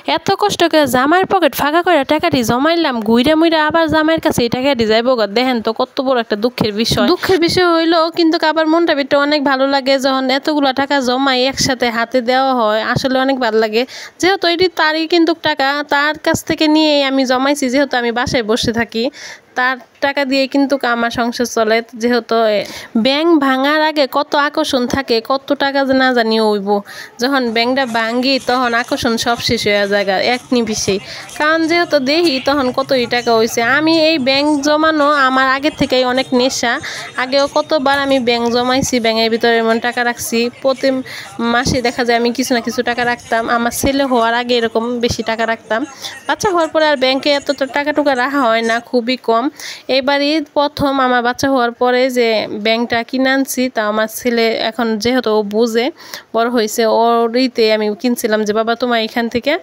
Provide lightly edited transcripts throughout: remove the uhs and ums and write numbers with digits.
এত কষ্ট করে জামাইয়ের পকেট ফাঁকা করে টাকাটি জমাইলাম, ঘুরে মুইরা আবার জামাইয়ের কাছে এই টাকাটি যাইব। দেখেন তো কত বড় একটা দুঃখের বিষয় হইলো, কিন্তু আবার মনটা ভিতরে অনেক ভালো লাগে যখন এতগুলো টাকা জমাই একসাথে হাতে দেওয়া হয়। আসলে অনেক ভালো লাগে, যেহেতু এটি তারই কিন্তু টাকা, তার কাছ থেকে নিয়েই আমি জমাইছি। যেহেতু আমি বাসায় বসে থাকি, তার টাকা দিয়ে কিন্তু আমার সংসার চলে। যেহেতু ব্যাংক ভাঙার আগে কত আকর্ষণ থাকে, কত টাকা না জানি হইব, যখন ব্যাংকটা ভাঙ্গি তখন আকর্ষণ সব শেষ হয়ে যায় এক নিমিষেই। কারণ যেহেতু দেখি তখন কতই টাকা হয়েছে। আমি এই ব্যাংক জমানো আমার আগের থেকেই অনেক নেশা। আগেও কতবার আমি ব্যাংক জমাইছি, ব্যাংকের ভিতরে এমন টাকা রাখছি। প্রতি মাসে দেখা যায় আমি কিছু না কিছু টাকা রাখতাম। আমার ছেলে হওয়ার আগে এরকম বেশি টাকা রাখতাম। বাচ্চা হওয়ার পরে আর ব্যাংকে এত টাকা টুকা রাখা হয় না, খুবই কম। এবারই প্রথম আমার বাচ্চা হওয়ার পরে যে ব্যাংকটা কিনে আনছি, তা আমার ছেলে এখন যেহেতু ও বুঝে, বড় হয়েছে, ওরইতে আমি কিনছিলাম যে বাবা তোমার এখান থেকে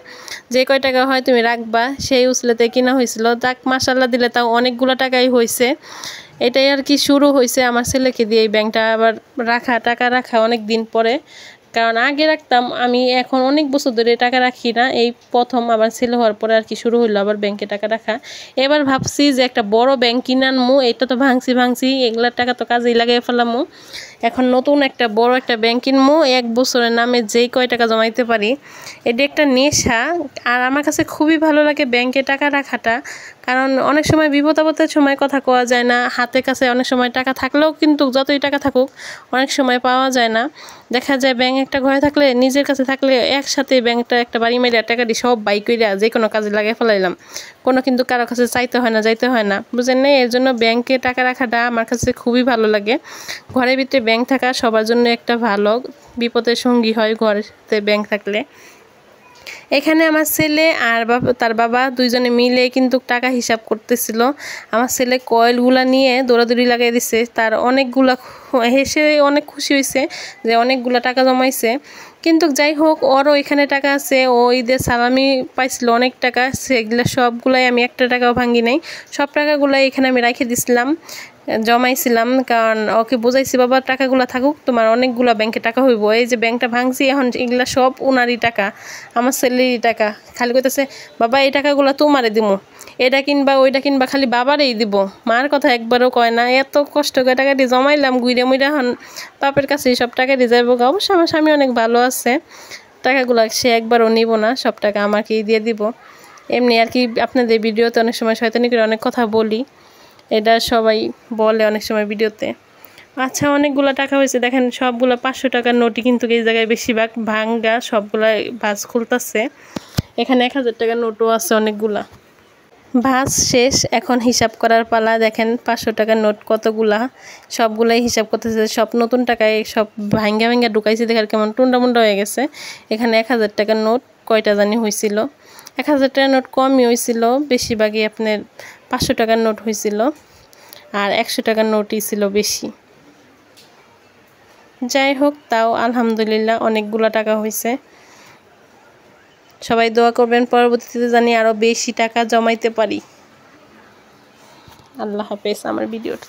যে কয় টাকা হয় তুমি রাখবা, সেই উসলেতে কিনা হয়েছিল। যাক মাশাআল্লাহ দিলে তাও অনেকগুলো টাকাই হয়েছে। এটাই আর কি শুরু হয়েছে আমার ছেলেকে দিয়ে এই ব্যাংকটা আবার টাকা রাখা অনেক দিন পরে। কারণ আগে রাখতাম আমি, এখন অনেক বছর ধরে টাকা রাখি না। এই প্রথম আমার ছেলে হওয়ার পরে আর কি শুরু হইলো আবার ব্যাংকে টাকা রাখা। এবার ভাবছি যে একটা বড় ব্যাংক কিনে আনমু। এটা তো ভাঙছি, এগুলার টাকা তো কাজেই লাগিয়ে ফেলামু। এখন নতুন একটা বড় একটা ব্যাংক কিনমু, 1 বছরের নামে যেই কয় টাকা জমাইতে পারি। এটা একটা নেশা, আর আমার কাছে খুবই ভালো লাগে ব্যাংকে টাকা রাখাটা। কারণ অনেক সময় বিপদ আপদের সময় কথা কওয়া যায় না, হাতের কাছে অনেক সময় টাকা থাকলেও কিন্তু যতই টাকা থাকুক অনেক সময় পাওয়া যায় না। দেখা যায় ব্যাংক একটা ঘরে থাকলে, নিজের কাছে থাকলে একসাথে ব্যাংকটা একটা বাড়ি মেরে টাকাটি সব বাই কইরা যে কোনো কাজে লাগিয়ে ফেলাইলাম, কোনো কিন্তু কারো কাছে চাইতে হয় না, যাইতে হয় না, বুঝেন না? এর জন্য ব্যাংকে টাকা রাখাটা আমার কাছে খুবই ভালো লাগে। ঘরের ভিতরে ব্যাংক থাকা সবার জন্য একটা ভালো, বিপদের সঙ্গী হয় ঘরেতে ব্যাংক থাকলে। এখানে আমার ছেলে আর তার বাবা দুইজনে মিলে কিন্তু টাকা হিসাব করতেছিল। আমার ছেলে কয়েলগুলা নিয়ে দৌড়াদৌড়ি লাগাই দিছে, তার অনেকগুলা, হেসে অনেক খুশি হয়েছে যে অনেকগুলা টাকা জমাইছে। কিন্তু যাই হোক, ওরও এখানে টাকা আছে, ও ঈদের সালামি পাইছিল অনেক টাকা, সেগুলো সবগুলাই আমি একটা টাকাও ভাঙি নাই। সব টাকাগুলাই এখানে আমি রেখে দিছিলাম, জমাইছিলাম। কারণ ওকে বুঝাইছি বাবা টাকাগুলো থাকুক, তোমার অনেকগুলো ব্যাংকে টাকা হইব। এই যে ব্যাংকটা ভাঙছি এখন এগুলা সব ওনারই টাকা, আমার ছেলেরই টাকা। খালি কইতেছে বাবা এই টাকাগুলো তোমারে দিমু, এটা কিনবা ওইটা কিনবা, খালি বাবারেই দিব, মার কথা একবারও কয় না। এত কষ্ট করে টাকাটি জমাইলাম গুইরে মুইরা, এখন বাপের কাছে সব টাকাটি যাইব। অবশ্য আমার স্বামী অনেক ভালো আছে, টাকাগুলো সে একবারও নিব না, সব টাকা আমাকেই দিয়ে দিব। এমনি আর কি আপনাদের ভিডিওতে অনেক সময় শয়তানি করে অনেক কথা বলি, এটা সবাই বলে অনেক সময় ভিডিওতে। আচ্ছা, অনেকগুলো টাকা হয়েছে দেখেন, সবগুলো 500 টাকার নোটই কিন্তু এই জায়গায় বেশিরভাগ ভাঙ্গা, সবগুলা ভাঁজ খুলতেছে। এখানে 1000 টাকার নোটও আছে অনেকগুলা। ভাঁজ শেষ, এখন হিসাব করার পালা। দেখেন 500 টাকার নোট কতগুলা, সবগুলাই হিসাব করতেছে। সব নতুন টাকায় সব ভাঙ্গা ঢুকাইছে, দেখার কেমন টুন্ডা মুন্ডা হয়ে গেছে। এখানে 1000 টাকার নোট কয়টা জানি হয়েছিল, 1000 টাকার নোট কমই হয়েছিল, বেশিরভাগই আপনার 500 টাকার নোট হয়েছিল, আর 100 টাকার নোটই ছিল বেশি। যাই হোক, তাও আলহামদুলিল্লাহ অনেকগুলো টাকা হয়েছে। সবাই দোয়া করবেন পরবর্তীতে জানি আরও বেশি টাকা জমাইতে পারি। আল্লাহ হাফেজ। আমার ভিডিওটা